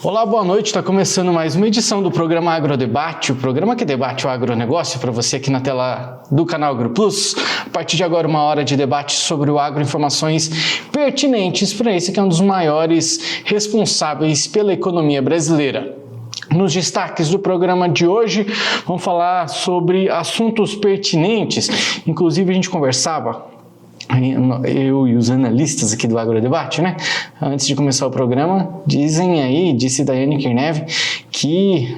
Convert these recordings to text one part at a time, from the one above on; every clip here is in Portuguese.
Olá, boa noite. Está começando mais uma edição do programa Agrodebate, o programa que debate o agronegócio para você aqui na tela do canal AgroPlus. A partir de agora, 1 hora de debate sobre o agro, informações pertinentes para esse que é um dos maiores responsáveis pela economia brasileira. Nos destaques do programa de hoje, vamos falar sobre assuntos pertinentes. Inclusive, a gente conversava, eu e os analistas aqui do Agrodebate, né? Antes de começar o programa, disse Daiane Kirnev, que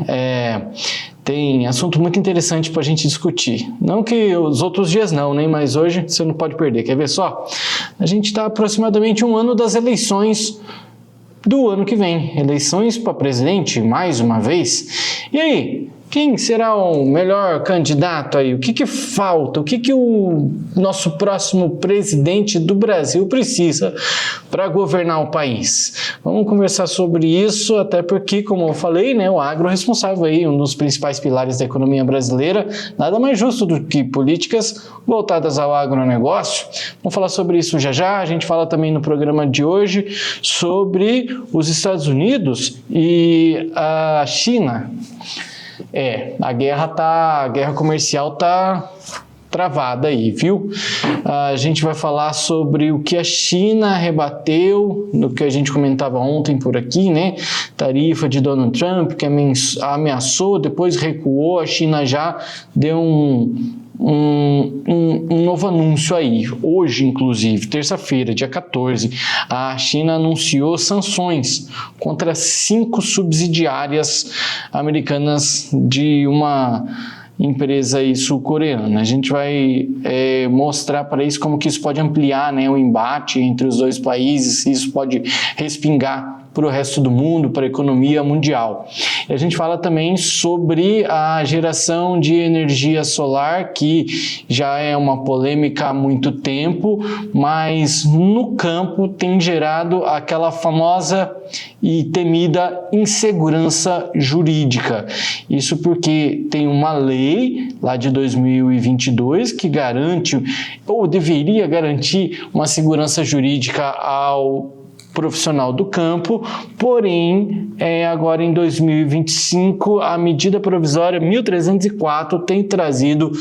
tem assunto muito interessante para a gente discutir. Não que os outros dias não, né? Mas hoje você não pode perder. Quer ver só? A gente está aproximadamente 1 ano das eleições do ano que vem. Eleições para presidente, mais uma vez. E aí? Quem será o melhor candidato aí? O que falta? O que o nosso próximo presidente do Brasil precisa para governar o país? Vamos conversar sobre isso, até porque, como eu falei, né, o agro é responsável aí, um dos principais pilares da economia brasileira. Nada mais justo do que políticas voltadas ao agronegócio. Vamos falar sobre isso já já. A gente fala também no programa de hoje sobre os Estados Unidos e a China. A guerra comercial tá travada aí, viu? A gente vai falar sobre o que a China rebateu, no que a gente comentava ontem por aqui, né? Tarifa de Donald Trump, que ameaçou, depois recuou, a China já deu um novo anúncio aí. Hoje, inclusive, terça-feira, dia 14, a China anunciou sanções contra 5 subsidiárias americanas de uma empresa aí sul-coreana. A gente vai mostrar para isso como que isso pode ampliar, né, o embate entre os dois países, isso pode respingar para o resto do mundo, para a economia mundial. E a gente fala também sobre a geração de energia solar, que já é uma polêmica há muito tempo, mas no campo tem gerado aquela famosa e temida insegurança jurídica. Isso porque tem uma lei lá de 2022 que garante, ou deveria garantir, uma segurança jurídica ao profissional do campo, porém, agora em 2025, a medida provisória 1304 tem trazido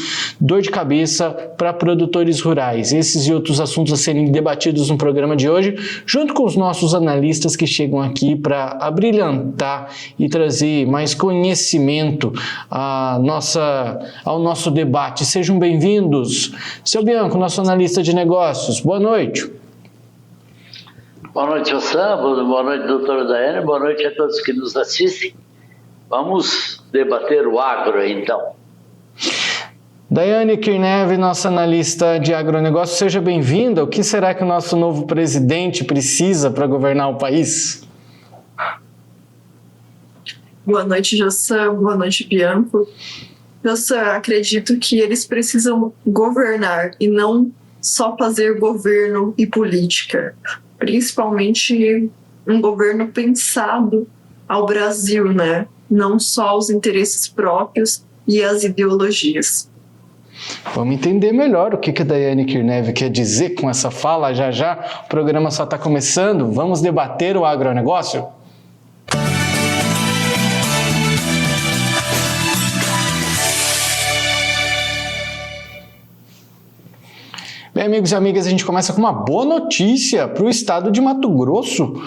dor de cabeça para produtores rurais. Esses e outros assuntos a serem debatidos no programa de hoje, junto com os nossos analistas que chegam aqui para abrilhantar e trazer mais conhecimento ao nosso debate. Sejam bem-vindos. Seu Bianco, nosso analista de negócios, boa noite. Boa noite, Ossan, boa noite, doutora Daiane, boa noite a todos que nos assistem. Vamos debater o agro, então. Daiane Kirnev, nossa analista de agronegócio, seja bem-vinda. O que será que o nosso novo presidente precisa para governar o país? Boa noite, Jossan, boa noite, Bianco. Jossan, acredito que eles precisam governar e não só fazer governo e política. Principalmente um governo pensado ao Brasil, né? Não só os interesses próprios e as ideologias. Vamos entender melhor o que a Daiane Kirnev quer dizer com essa fala. Já já o programa só está começando. Vamos debater o agronegócio? Bem, amigos e amigas, a gente começa com uma boa notícia para o estado de Mato Grosso.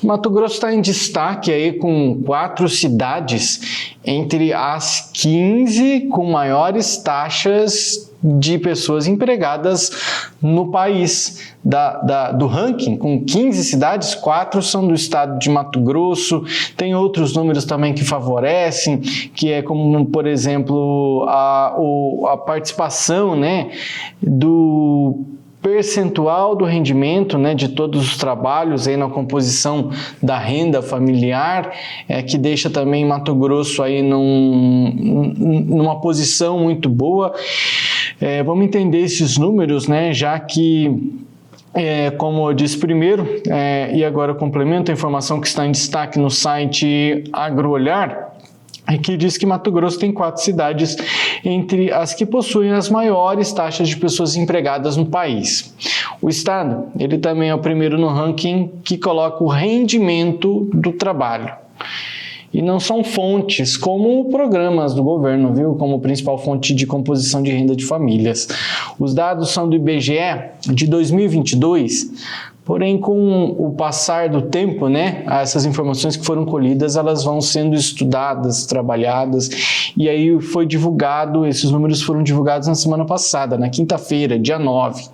Mato Grosso está em destaque aí com 4 cidades entre as 15 com maiores taxas de pessoas empregadas no país. Do ranking, com 15 cidades, 4 são do estado de Mato Grosso. Tem outros números também que favorecem, que é como, por exemplo, a participação, né, do percentual do rendimento, né, de todos os trabalhos aí na composição da renda familiar, que deixa também Mato Grosso aí numa posição muito boa. Vamos entender esses números, né, já que como eu disse primeiro, e agora eu complemento a informação que está em destaque no site AgroOlhar, que diz que Mato Grosso tem 4 cidades entre as que possuem as maiores taxas de pessoas empregadas no país. O estado, ele também é o primeiro no ranking que coloca o rendimento do trabalho. E não são fontes como programas do governo, viu? Como principal fonte de composição de renda de famílias. Os dados são do IBGE de 2022, porém com o passar do tempo, né, essas informações que foram colhidas, elas vão sendo estudadas, trabalhadas, e aí foi divulgado, esses números foram divulgados na semana passada, na quinta-feira, dia 9.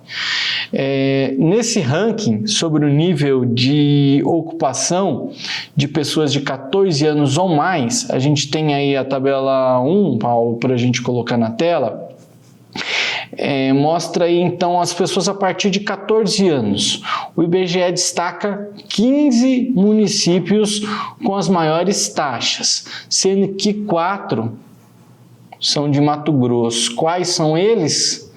Nesse ranking, sobre o nível de ocupação de pessoas de 14 anos ou mais, a gente tem aí a tabela 1, Paulo, para a gente colocar na tela, mostra aí então as pessoas a partir de 14 anos. O IBGE destaca 15 municípios com as maiores taxas, sendo que 4 são de Mato Grosso. Quais são eles?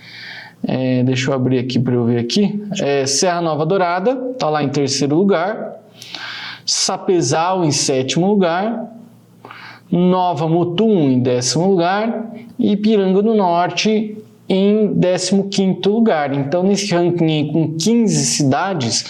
Deixa eu abrir aqui para eu ver aqui. Serra Nova Dourada está lá em 3º lugar, Sapezal em 7º lugar, Nova Mutum em 10º lugar e Ipiranga do Norte em 15º lugar. Então, nesse ranking com 15 cidades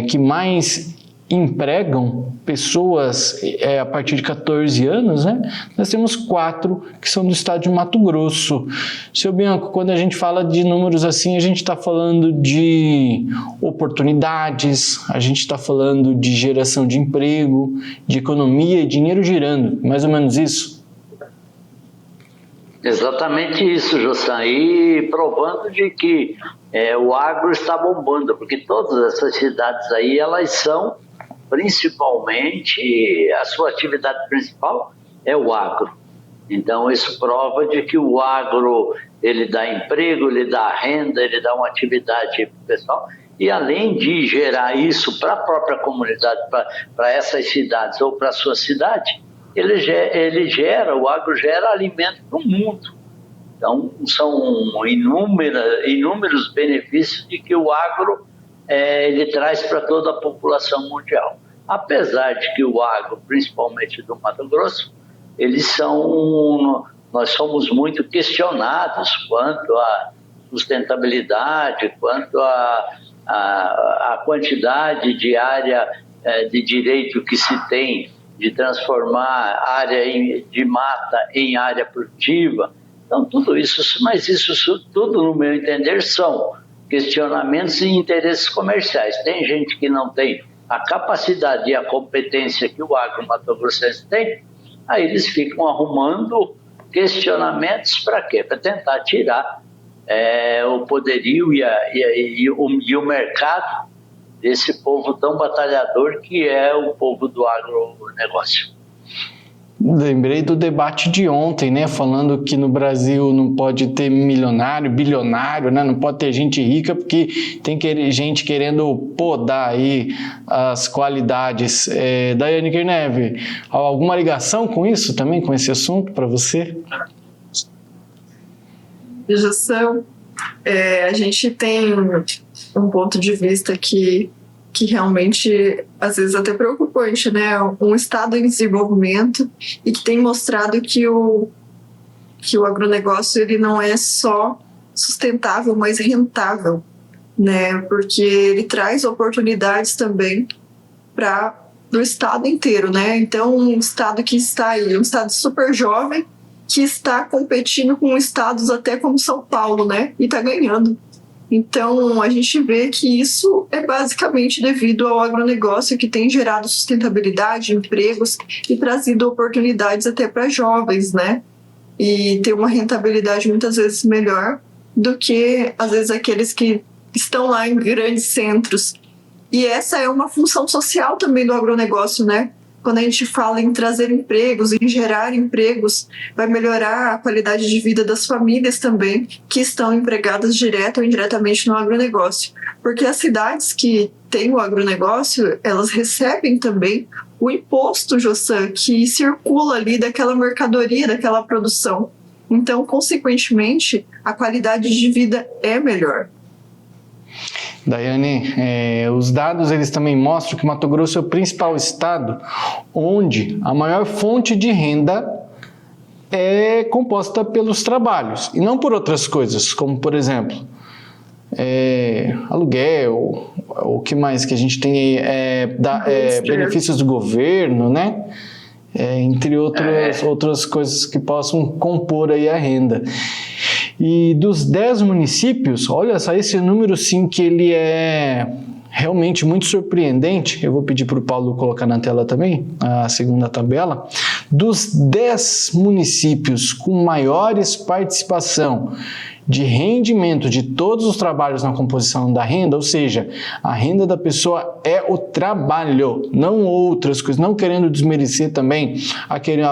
que mais empregam pessoas a partir de 14 anos, né? Nós temos 4 que são do estado de Mato Grosso. Seu Bianco, quando a gente fala de números assim, a gente está falando de oportunidades, a gente está falando de geração de emprego, de economia e dinheiro girando, mais ou menos isso? Exatamente isso, Jossan, e provando de que o agro está bombando, porque todas essas cidades aí, elas são principalmente, a sua atividade principal é o agro. Então isso prova de que o agro, ele dá emprego, ele dá renda, ele dá uma atividade pessoal, e além de gerar isso para a própria comunidade, para essas cidades ou para a sua cidade, o agro gera alimento para o mundo. Então, são inúmeros benefícios de que o agro ele traz para toda a população mundial. Apesar de que o agro, principalmente do Mato Grosso, nós somos muito questionados quanto à sustentabilidade, quanto à quantidade de área de direito que se tem de transformar área de mata em área produtiva. Então, tudo isso, mas isso tudo, no meu entender, são questionamentos e interesses comerciais. Tem gente que não tem a capacidade e a competência que o agro mato-grossense tem, aí eles ficam arrumando questionamentos para quê? Para tentar tirar o poderio e o mercado desse povo tão batalhador que é o povo do agronegócio. Lembrei do debate de ontem, né? Falando que no Brasil não pode ter milionário, bilionário, né? Não pode ter gente rica porque tem gente querendo podar aí as qualidades. Daiane Kirneve, alguma ligação com isso também, com esse assunto para você? Gestão, a gente tem um ponto de vista que realmente, às vezes, até preocupante, né? Um estado em desenvolvimento e que tem mostrado que o agronegócio ele não é só sustentável, mas rentável, né? Porque ele traz oportunidades também para o estado inteiro, né? Então, um estado que está aí, um estado super jovem, que está competindo com estados até como São Paulo, né? E está ganhando. Então, a gente vê que isso é basicamente devido ao agronegócio que tem gerado sustentabilidade, empregos e trazido oportunidades até para jovens, né? E ter uma rentabilidade muitas vezes melhor do que, às vezes, aqueles que estão lá em grandes centros. E essa é uma função social também do agronegócio, né? Quando a gente fala em trazer empregos, em gerar empregos, vai melhorar a qualidade de vida das famílias também, que estão empregadas direto ou indiretamente no agronegócio. Porque as cidades que têm o agronegócio, elas recebem também o imposto, Jossan, que circula ali daquela mercadoria, daquela produção. Então, consequentemente, a qualidade de vida é melhor. Daiane, os dados eles também mostram que Mato Grosso é o principal estado onde a maior fonte de renda é composta pelos trabalhos e não por outras coisas, como por exemplo aluguel, o que mais que a gente tem aí, benefícios do governo, né? entre outras coisas que possam compor aí a renda. E dos 10 municípios, olha só esse número sim que ele é realmente muito surpreendente. Eu vou pedir para o Paulo colocar na tela também a segunda tabela. Dos 10 municípios com maiores participação de rendimento de todos os trabalhos na composição da renda, ou seja, a renda da pessoa é o trabalho, não outras coisas, não querendo desmerecer também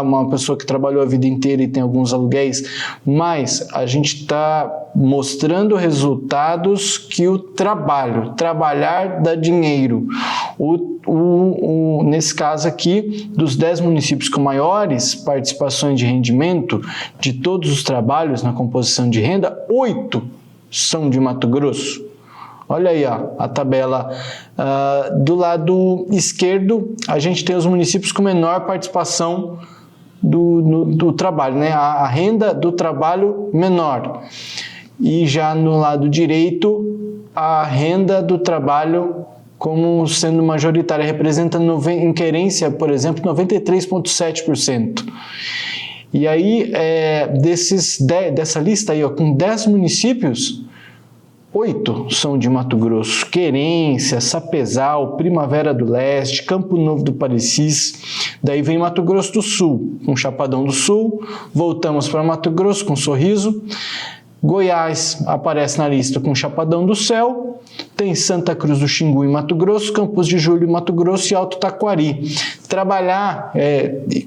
uma pessoa que trabalhou a vida inteira e tem alguns aluguéis, mas a gente está mostrando resultados que o trabalhar dá dinheiro. Nesse caso aqui, dos 10 municípios com maiores participações de rendimento de todos os trabalhos na composição de renda, 8 são de Mato Grosso. Olha aí, ó, a tabela. Do lado esquerdo, a gente tem os municípios com menor participação do trabalho, né? A renda do trabalho menor. E já no lado direito, a renda do trabalho como sendo majoritária, representa em querência, por exemplo, 93,7%. E aí, dessa lista aí, ó, com 10 municípios, 8 são de Mato Grosso: Querência, Sapezal, Primavera do Leste, Campo Novo do Parecis. Daí vem Mato Grosso do Sul, com Chapadão do Sul. Voltamos para Mato Grosso com Sorriso. Goiás aparece na lista com Chapadão do Céu. Tem Santa Cruz do Xingu em Mato Grosso, Campos de Julho em Mato Grosso e Alto Taquari. Trabalhar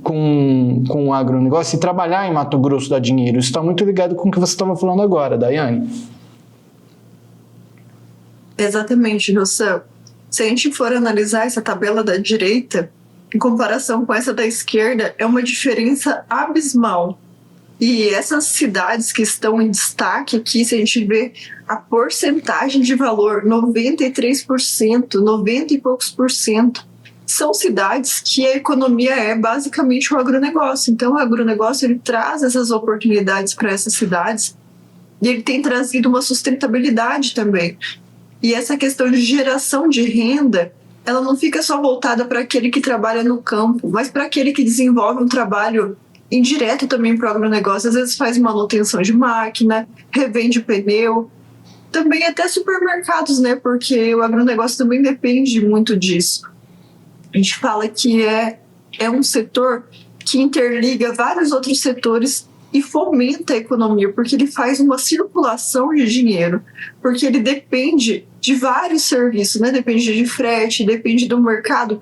com o agronegócio e trabalhar em Mato Grosso dá dinheiro. Isso está muito ligado com o que você estava falando agora, Daiane. Exatamente, José. Se a gente for analisar essa tabela da direita, em comparação com essa da esquerda, é uma diferença abismal. E essas cidades que estão em destaque aqui, se a gente vê a porcentagem de valor, 93%, 90 e poucos por cento, são cidades que a economia é basicamente o agronegócio. Então, o agronegócio ele traz essas oportunidades para essas cidades e ele tem trazido uma sustentabilidade também. E essa questão de geração de renda, ela não fica só voltada para aquele que trabalha no campo, mas para aquele que desenvolve um trabalho indireto também para o agronegócio. Às vezes faz manutenção de máquina, revende pneu, também até supermercados, né? Porque o agronegócio também depende muito disso. A gente fala que é um setor que interliga vários outros setores e fomenta a economia, porque ele faz uma circulação de dinheiro, porque ele depende de vários serviços, né? Depende de frete, depende do mercado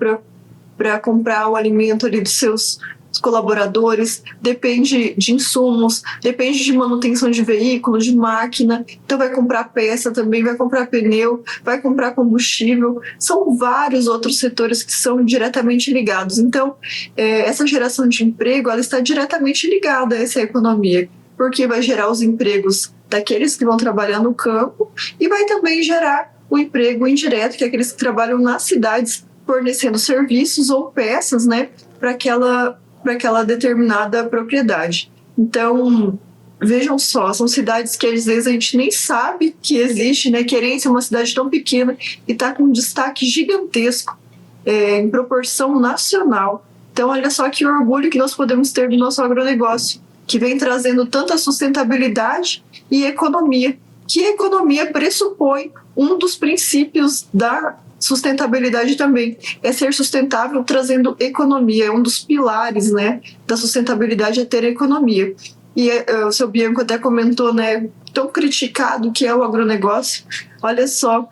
para comprar o alimento ali dos seus colaboradores, depende de insumos, depende de manutenção de veículo, de máquina. Então vai comprar peça também, vai comprar pneu, vai comprar combustível. São vários outros setores que são diretamente ligados. Então essa geração de emprego, ela está diretamente ligada a essa economia, porque vai gerar os empregos daqueles que vão trabalhar no campo e vai também gerar o emprego indireto, que é aqueles que trabalham nas cidades fornecendo serviços ou peças, né, para aquela determinada propriedade. Então, vejam só, são cidades que às vezes a gente nem sabe que existe, né? Querência é uma cidade tão pequena e está com um destaque gigantesco em proporção nacional. Então, olha só que orgulho que nós podemos ter do nosso agronegócio, que vem trazendo tanta sustentabilidade e economia, que a economia pressupõe um dos princípios da sustentabilidade também, é ser sustentável trazendo economia, é um dos pilares, né, da sustentabilidade é ter economia. E o seu Bianco até comentou, né, tão criticado que é o agronegócio. Olha só,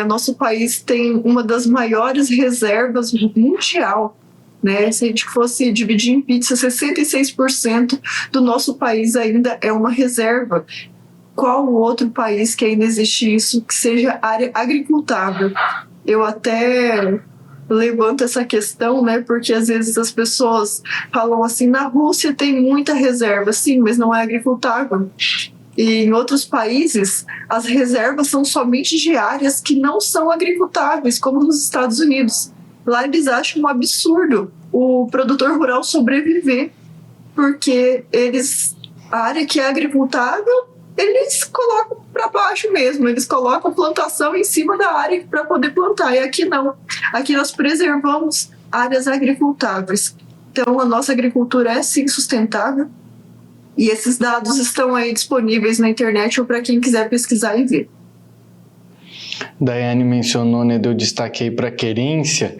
nosso país tem uma das maiores reservas mundial, né? Se a gente fosse dividir em pizza, 66% do nosso país ainda é uma reserva. Qual o outro país que ainda existe isso, que seja área agricultável? Eu até levanto essa questão, né, porque às vezes as pessoas falam assim, na Rússia tem muita reserva, sim, mas não é agricultável. E em outros países, as reservas são somente de áreas que não são agricultáveis, como nos Estados Unidos. Lá eles acham um absurdo o produtor rural sobreviver, porque a área que é agricultável, eles colocam para baixo mesmo, eles colocam plantação em cima da área para poder plantar, e aqui não. Aqui nós preservamos áreas agricultáveis. Então, a nossa agricultura é sim sustentável e esses dados estão aí disponíveis na internet ou para quem quiser pesquisar e ver. Daiane mencionou, né, deu destaque aí para a querência,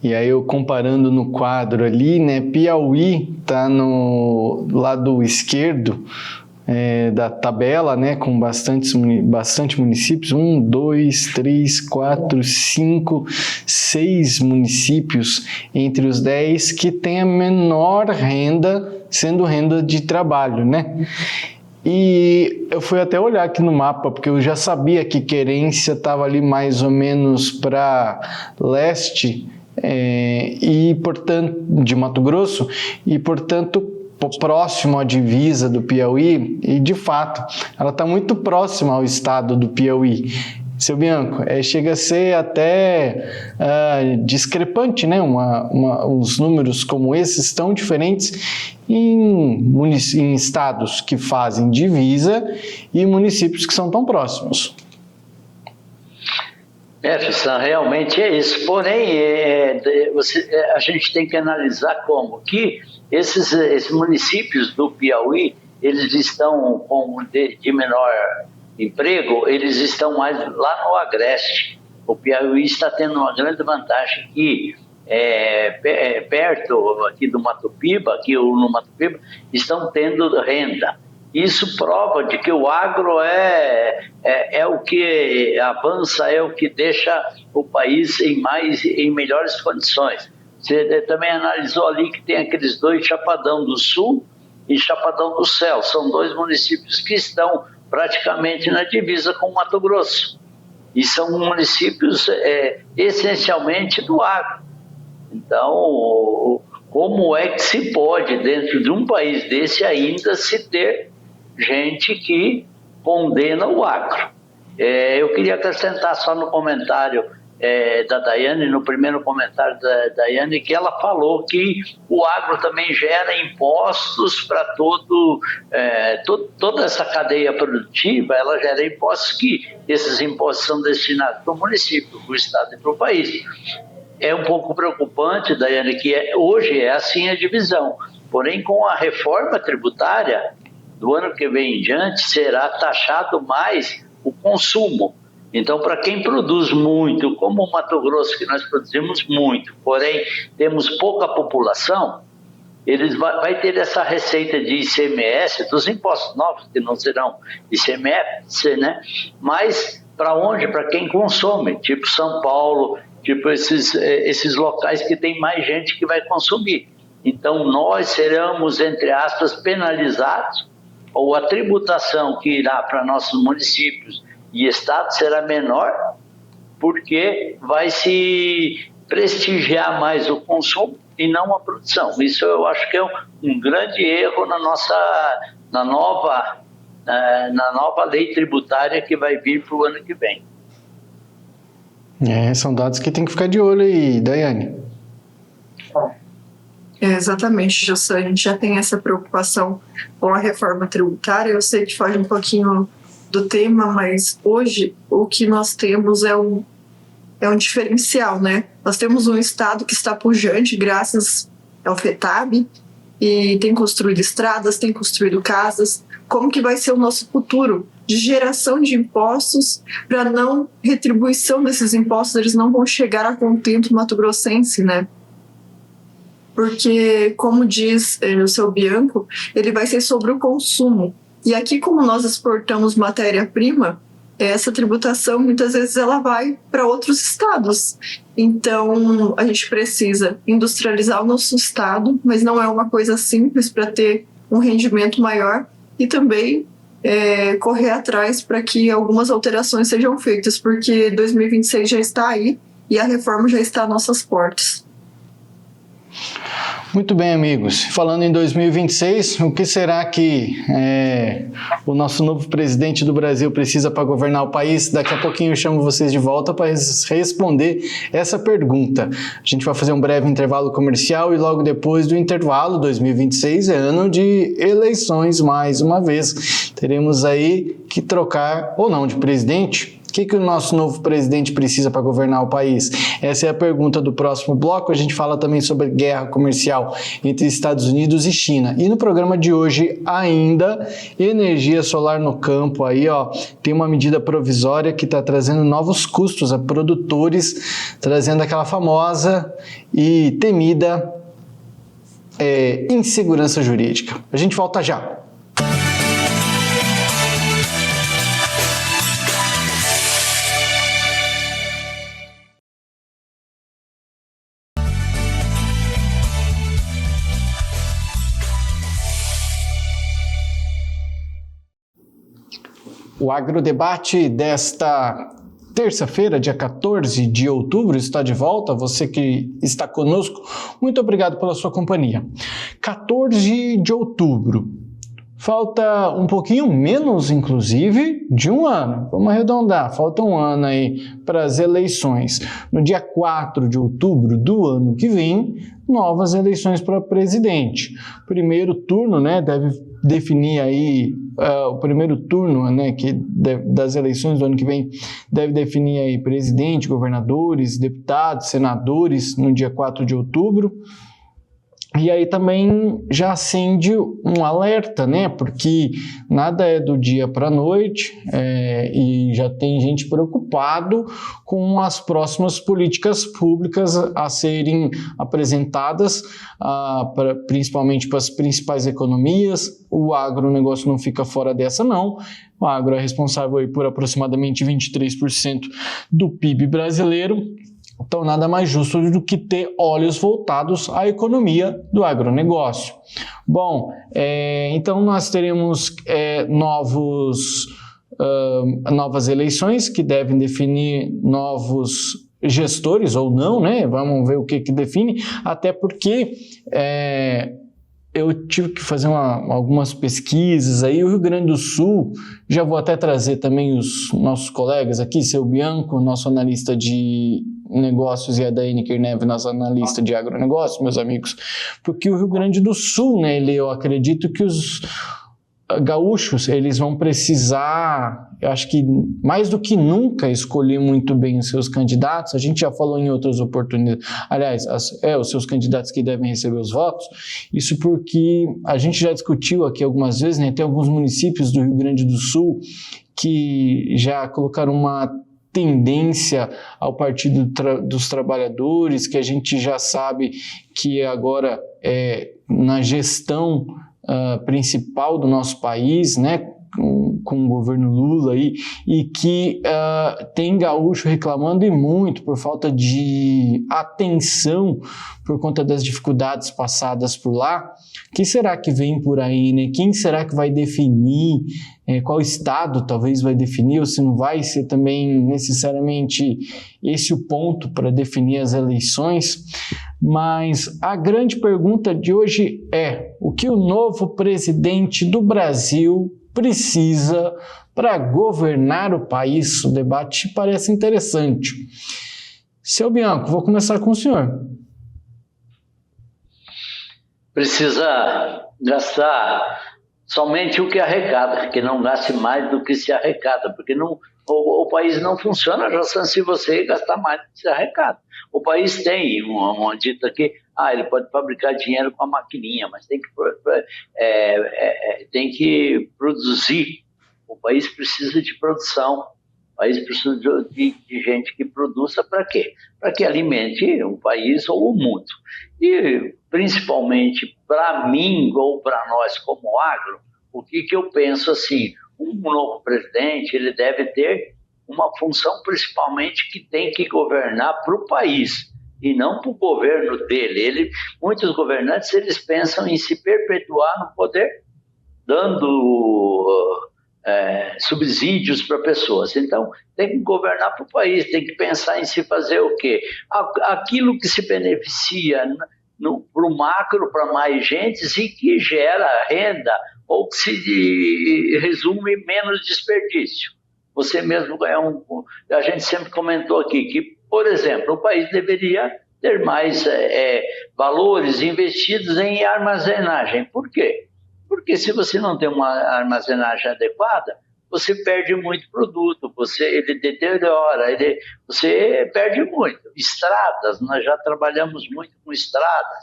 e aí eu comparando no quadro ali, né, Piauí está no lado esquerdo da tabela, né, com bastante municípios, 1, 2, 3, 4, 5, 6 municípios entre os 10 que tem a menor renda, sendo renda de trabalho, né? E eu fui até olhar aqui no mapa, porque eu já sabia que Querência estava ali mais ou menos para leste, e portanto, de Mato Grosso, e portanto próximo à divisa do Piauí, e de fato ela está muito próxima ao estado do Piauí. Seu Bianco, chega a ser até discrepante, né? Uns números como esses tão diferentes em estados que fazem divisa e municípios que são tão próximos. Fissan, realmente é isso. Porém, a gente tem que analisar como que esses municípios do Piauí, eles estão de menor emprego, eles estão mais lá no agreste. O Piauí está tendo uma grande vantagem que perto aqui do Mato Piba, no Mato Piba, estão tendo renda. Isso prova de que o agro é o que avança, é o que deixa o país em melhores condições. Você também analisou ali que tem aqueles dois, Chapadão do Sul e Chapadão do Céu. São 2 municípios que estão praticamente na divisa com o Mato Grosso. E são municípios essencialmente do agro. Então, como é que se pode, dentro de um país desse, ainda se ter gente que condena o agro? Eu queria acrescentar só no comentário da Daiane, no primeiro comentário da Daiane, que ela falou que o agro também gera impostos para toda essa cadeia produtiva, ela gera impostos que esses impostos são destinados para o município, para o estado e para o país. É um pouco preocupante, Daiane, que hoje é assim a divisão, porém com a reforma tributária do ano que vem em diante será taxado mais o consumo. Então, para quem produz muito, como o Mato Grosso, que nós produzimos muito, porém temos pouca população, eles vai ter essa receita de ICMS, dos impostos novos, que não serão ICMS, né? Mas para onde? Para quem consome, tipo São Paulo, tipo esses locais que tem mais gente que vai consumir. Então, nós seremos, entre aspas, penalizados, ou a tributação que irá para nossos municípios e estados será menor, porque vai se prestigiar mais o consumo e não a produção. Isso eu acho que é um grande erro na nova lei tributária que vai vir para o ano que vem. São dados que tem que ficar de olho aí, Daiane. Exatamente, José. A gente já tem essa preocupação com a reforma tributária. Eu sei que foge um pouquinho do tema, mas hoje o que nós temos é um diferencial, né? Nós temos um estado que está pujante graças ao FETAB e tem construído estradas, tem construído casas. Como que vai ser o nosso futuro de geração de impostos para não retribuição desses impostos? Eles não vão chegar a contento mato-grossense, né? Porque, como diz o seu Bianco, ele vai ser sobre o consumo. E aqui, como nós exportamos matéria-prima, essa tributação, muitas vezes, ela vai para outros estados. Então, a gente precisa industrializar o nosso estado, mas não é uma coisa simples para ter um rendimento maior, e também correr atrás para que algumas alterações sejam feitas, porque 2026 já está aí e a reforma já está às nossas portas. Muito bem, amigos. Falando em 2026, o que será que o nosso novo presidente do Brasil precisa para governar o país? Daqui a pouquinho eu chamo vocês de volta para responder essa pergunta. A gente vai fazer um breve intervalo comercial e logo depois do intervalo, 2026 é ano de eleições mais uma vez. Teremos aí que trocar ou não de presidente. que o nosso novo presidente precisa para governar o país? Essa é a pergunta do próximo bloco. A gente fala também sobre guerra comercial entre Estados Unidos e China. E no programa de hoje ainda, energia solar no campo. Aí, ó, tem uma medida provisória que está trazendo novos custos a produtores, trazendo aquela famosa e temida insegurança jurídica. A gente volta já. O agrodebate desta terça-feira, dia 14 de outubro, está de volta. Você que está conosco, muito obrigado pela sua companhia. 14 de outubro. Falta um pouquinho menos, inclusive, de um ano. Vamos arredondar, falta um ano aí para as eleições. No dia 4 de outubro do ano que vem, novas eleições para presidente. Primeiro turno, né, deve definir aí, o primeiro turno, né, das eleições do ano que vem, deve definir aí presidente, governadores, deputados, senadores, no dia 4 de outubro. E aí também já acende um alerta, né? Porque nada é do dia para a noite e já tem gente preocupado com as próximas políticas públicas a serem apresentadas, principalmente para as principais economias. O agronegócio não fica fora dessa, não. O agro é responsável aí por aproximadamente 23% do PIB brasileiro. Então, nada mais justo do que ter olhos voltados à economia do agronegócio. Bom, então nós teremos novas eleições que devem definir novos gestores ou não, né? Vamos ver o que define, até porque eu tive que fazer algumas pesquisas aí. O Rio Grande do Sul, já vou até trazer também os nossos colegas aqui, seu Bianco, nosso analista de negócios, e a Daiane Kirnev, nossa analista de agronegócio, meus amigos, porque o Rio Grande do Sul, né, eu acredito que os gaúchos, eles vão precisar, eu acho que mais do que nunca, escolher muito bem os seus candidatos. A gente já falou em outras oportunidades, aliás, os seus candidatos que devem receber os votos. Isso porque a gente já discutiu aqui algumas vezes, né, tem alguns municípios do Rio Grande do Sul que já colocaram uma tendência ao Partido dos Trabalhadores, que a gente já sabe que agora na gestão principal do nosso país, né, com o governo Lula aí, e que tem gaúcho reclamando e muito por falta de atenção por conta das dificuldades passadas por lá. O que será que vem por aí, né? Quem será que vai definir? Qual estado talvez vai definir, ou se não vai ser também necessariamente esse o ponto para definir as eleições. Mas a grande pergunta de hoje é: o que o novo presidente do Brasil precisa para governar o país? O debate parece interessante. Seu Bianco, vou começar com o senhor. Precisa gastar somente o que arrecada, que não gaste mais do que se arrecada, porque o país não funciona, Jossan, se você gastar mais do que se arrecada. O país tem uma dita aqui, ele pode fabricar dinheiro com a maquininha, mas tem que produzir. O país precisa de produção, o país precisa de gente que produza para quê? Para que alimente um país ou o mundo. E, principalmente, para mim ou para nós como agro, o que eu penso assim, um novo presidente, ele deve ter uma função principalmente que tem que governar para o país e não para o governo dele. Muitos governantes, eles pensam em se perpetuar no poder, dando subsídios para pessoas. Então, tem que governar para o país, tem que pensar em se fazer o quê? Aquilo que se beneficia para o macro, para mais gente, e que gera renda, ou que se resume menos desperdício. Você mesmo ganha a gente sempre comentou aqui que, por exemplo, o país deveria ter mais valores investidos em armazenagem. Por quê? Porque se você não tem uma armazenagem adequada, você perde muito produto, ele deteriora, você perde muito. Estradas, nós já trabalhamos muito com estradas,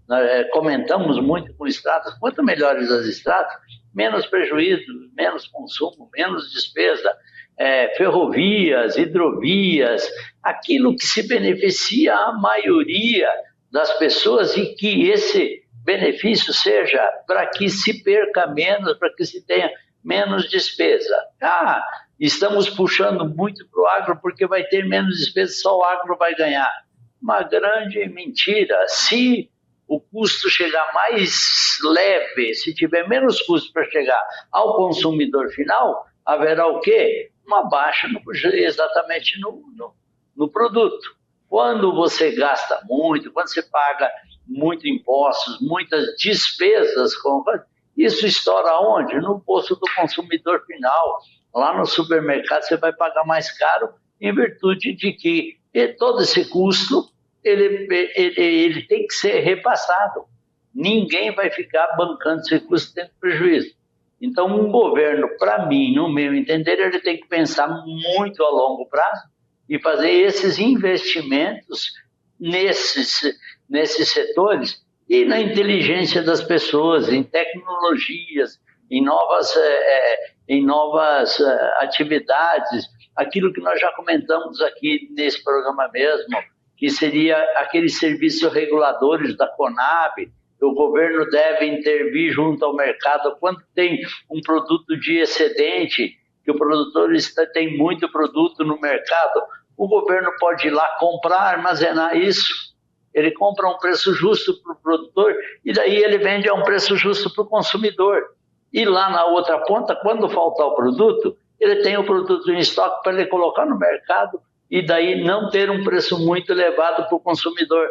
nós comentamos muito com estradas. Quanto melhores as estradas, menos prejuízo, menos consumo, menos despesa. Ferrovias, hidrovias, aquilo que se beneficia a maioria das pessoas e que esse benefício seja para que se perca menos, para que se tenha menos despesa. Estamos puxando muito para o agro porque vai ter menos despesa, só o agro vai ganhar. Uma grande mentira. Se o custo chegar mais leve, se tiver menos custo para chegar ao consumidor final, haverá o quê? Uma baixa exatamente no produto. Quando você gasta muito, quando você paga muito impostos, muitas despesas, isso estoura onde? No bolso do consumidor final. Lá no supermercado você vai pagar mais caro em virtude de que todo esse custo ele tem que ser repassado. Ninguém vai ficar bancando esse custo tendo prejuízo. Então, um governo, para mim, no meu entender, ele tem que pensar muito a longo prazo e fazer esses investimentos nesses setores e na inteligência das pessoas, em tecnologias, em novas atividades, aquilo que nós já comentamos aqui nesse programa mesmo, que seria aqueles serviços reguladores da Conab. O governo deve intervir junto ao mercado quando tem um produto de excedente, que o produtor tem muito produto no mercado, o governo pode ir lá comprar, armazenar isso. Ele compra a um preço justo para o produtor e daí ele vende a um preço justo para o consumidor. E lá na outra ponta, quando faltar o produto, ele tem o produto em estoque para ele colocar no mercado e daí não ter um preço muito elevado para o consumidor.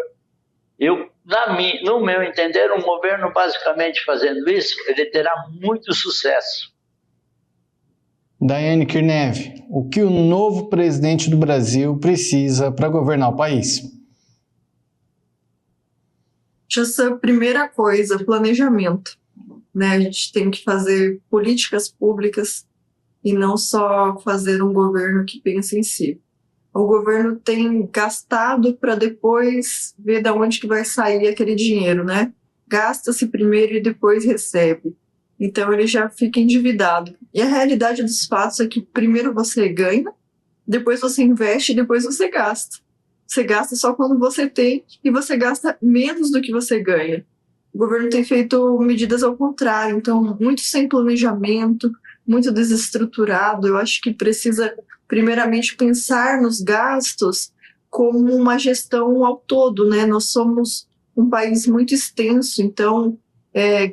No meu entender, um governo basicamente fazendo isso, ele terá muito sucesso. Daiane Kirnev, o que o novo presidente do Brasil precisa para governar o país? Essa primeira coisa, planejamento. Né? A gente tem que fazer políticas públicas e não só fazer um governo que pensa em si. O governo tem gastado para depois ver de onde que vai sair aquele dinheiro, né? Gasta-se primeiro e depois recebe. Então ele já fica endividado. E a realidade dos fatos é que primeiro você ganha, depois você investe e depois você gasta. Você gasta só quando você tem e você gasta menos do que você ganha. O governo tem feito medidas ao contrário, então muito sem planejamento, muito desestruturado. Eu acho que precisa primeiramente pensar nos gastos como uma gestão ao todo, né? Nós somos um país muito extenso, então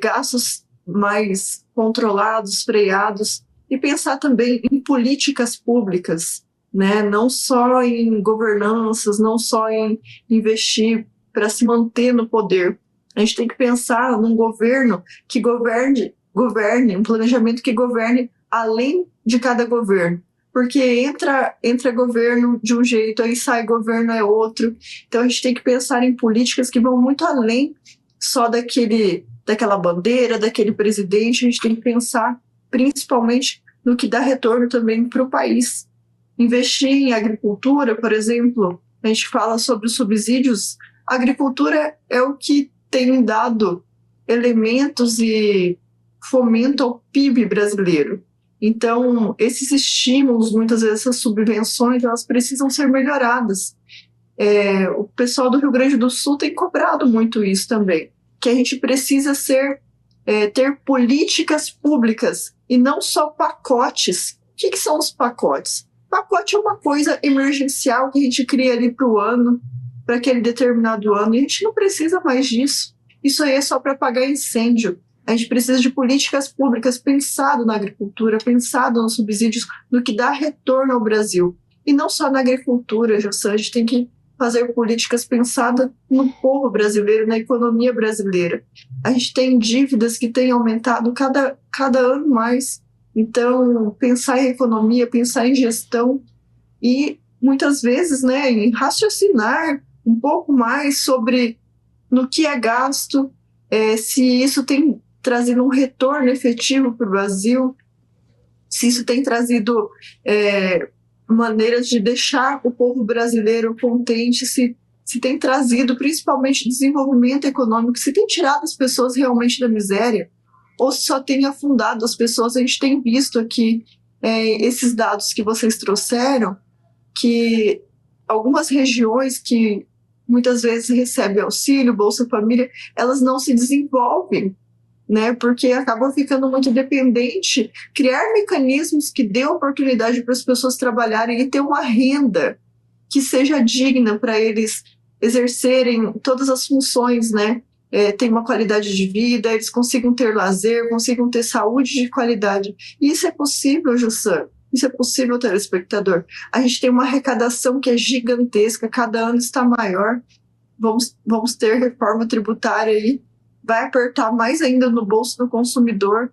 gastos mais controlados, freados, e pensar também em políticas públicas, né? Não só em governanças, não só em investir para se manter no poder. A gente tem que pensar num governo que governe, um planejamento que governe além de cada governo. Porque entra governo de um jeito, aí sai governo é outro. Então a gente tem que pensar em políticas que vão muito além só daquela bandeira, daquele presidente. A gente tem que pensar principalmente no que dá retorno também para o país. Investir em agricultura, por exemplo, a gente fala sobre os subsídios. A agricultura é o que tem dado elementos e fomento ao PIB brasileiro. Então, esses estímulos, muitas vezes essas subvenções, elas precisam ser melhoradas. O pessoal do Rio Grande do Sul tem cobrado muito isso também, que a gente precisa ter políticas públicas e não só pacotes. O que são os pacotes? Pacote é uma coisa emergencial que a gente cria ali para o ano, para aquele determinado ano, e a gente não precisa mais disso. Isso aí é só para apagar incêndio. A gente precisa de políticas públicas pensado na agricultura, pensado nos subsídios, no que dá retorno ao Brasil. E não só na agricultura, Jossan, a gente tem que fazer políticas pensadas no povo brasileiro, na economia brasileira. A gente tem dívidas que têm aumentado cada ano mais. Então, pensar em economia, pensar em gestão e, muitas vezes, né, em raciocinar um pouco mais sobre no que é gasto, se isso tem trazido um retorno efetivo para o Brasil. se isso tem trazido maneiras de deixar o povo brasileiro contente, se tem trazido principalmente desenvolvimento econômico, se tem tirado as pessoas realmente da miséria, ou se só tem afundado as pessoas. A gente tem visto aqui esses dados que vocês trouxeram, que algumas regiões que muitas vezes recebem auxílio, Bolsa Família, elas não se desenvolvem, né, porque acabam ficando muito dependente. Criar mecanismos que dê oportunidade para as pessoas trabalharem e ter uma renda que seja digna para eles exercerem todas as funções, né, ter uma qualidade de vida, eles consigam ter lazer, consigam ter saúde de qualidade. E isso é possível, Jussan. Isso é possível, telespectador. A gente tem uma arrecadação que é gigantesca, cada ano está maior. Vamos ter reforma tributária aí, vai apertar mais ainda no bolso do consumidor,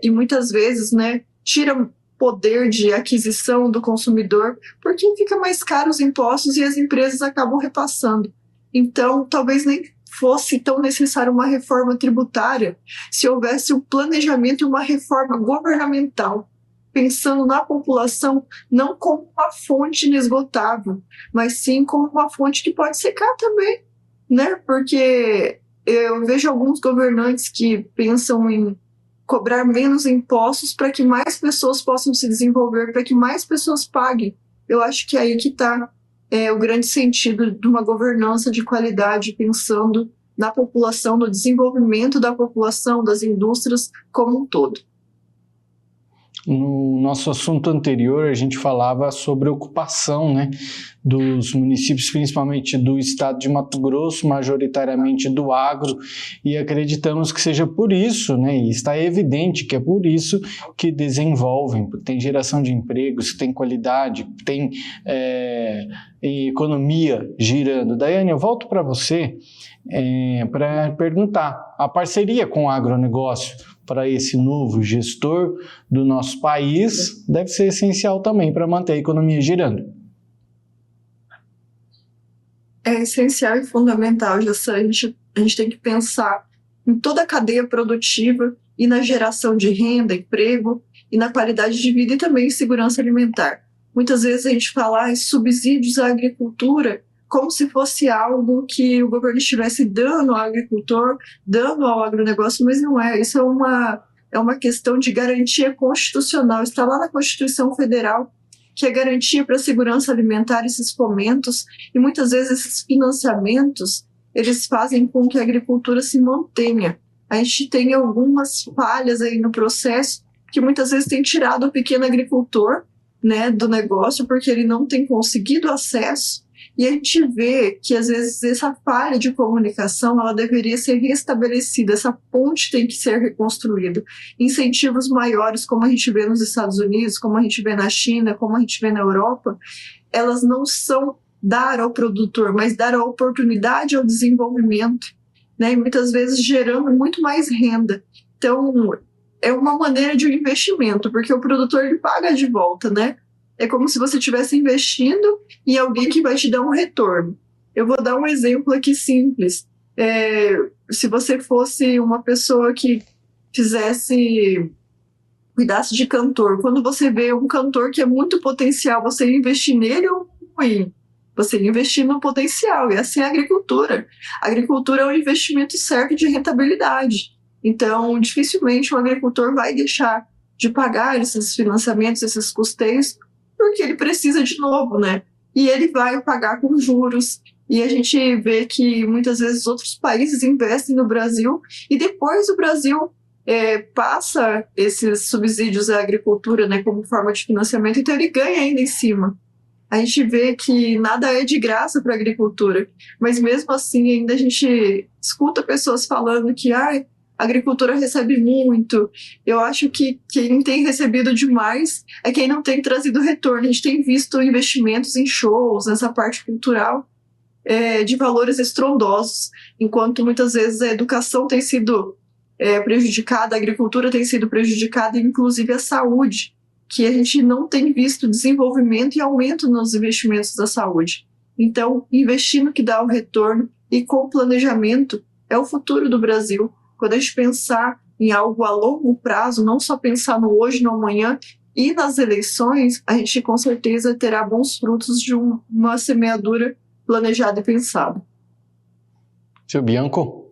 e muitas vezes, né, tira poder de aquisição do consumidor, porque fica mais caro os impostos e as empresas acabam repassando. Então, talvez nem fosse tão necessária uma reforma tributária se houvesse um planejamento e uma reforma governamental, pensando na população não como uma fonte inesgotável, mas sim como uma fonte que pode secar também, né? Porque eu vejo alguns governantes que pensam em cobrar menos impostos para que mais pessoas possam se desenvolver, para que mais pessoas paguem. Eu acho que é aí que está o grande sentido de uma governança de qualidade, pensando na população, no desenvolvimento da população, das indústrias como um todo. No nosso assunto anterior, a gente falava sobre a ocupação, né, dos municípios, principalmente do estado de Mato Grosso, majoritariamente do agro, e acreditamos que seja por isso, né, e está evidente que é por isso que desenvolvem, tem geração de empregos, tem qualidade, tem economia girando. Daiane, eu volto para você para perguntar, a parceria com o agronegócio para esse novo gestor do nosso país deve ser essencial também para manter a economia girando. É essencial e fundamental, Jussan. A gente tem que pensar em toda a cadeia produtiva e na geração de renda, emprego e na qualidade de vida e também em segurança alimentar. Muitas vezes a gente fala em subsídios à agricultura como se fosse algo que o governo estivesse dando ao agricultor, dando ao agronegócio, mas não é. Isso é uma questão de garantia constitucional. Está lá na Constituição Federal, que é garantia para a segurança alimentar, esses fomentos, e muitas vezes esses financiamentos, eles fazem com que a agricultura se mantenha. A gente tem algumas falhas aí no processo, que muitas vezes tem tirado o pequeno agricultor, né, do negócio, porque ele não tem conseguido acesso. E a gente vê que, às vezes, essa falha de comunicação ela deveria ser restabelecida, essa ponte tem que ser reconstruída. Incentivos maiores, como a gente vê nos Estados Unidos, como a gente vê na China, como a gente vê na Europa, elas não são dar ao produtor, mas dar a oportunidade ao desenvolvimento, né? E muitas vezes gerando muito mais renda. Então, é uma maneira de um investimento, porque o produtor ele paga de volta, né? É como se você estivesse investindo em alguém que vai te dar um retorno. Eu vou dar um exemplo aqui simples. Se você fosse uma pessoa que cuidasse de cantor, quando você vê um cantor que é muito potencial, você investir nele ou ruim? Você investir no potencial, e assim é a agricultura. A agricultura é um investimento certo de rentabilidade. Então, dificilmente o agricultor vai deixar de pagar esses financiamentos, esses custeios, porque ele precisa de novo, né? E ele vai pagar com juros. E a gente vê que muitas vezes outros países investem no Brasil e depois o Brasil passa esses subsídios à agricultura, né, como forma de financiamento, então ele ganha ainda em cima. A gente vê que nada é de graça para a agricultura, mas mesmo assim ainda a gente escuta pessoas falando que a agricultura recebe muito. Eu acho que quem tem recebido demais é quem não tem trazido retorno. A gente tem visto investimentos em shows, nessa parte cultural, de valores estrondosos, enquanto muitas vezes a educação tem sido prejudicada, a agricultura tem sido prejudicada, inclusive a saúde, que a gente não tem visto desenvolvimento e aumento nos investimentos da saúde. Então, investir no que dá o retorno e com planejamento é o futuro do Brasil. Quando a gente pensar em algo a longo prazo, não só pensar no hoje, no amanhã, e nas eleições, a gente com certeza terá bons frutos de uma semeadura planejada e pensada. Seu Bianco?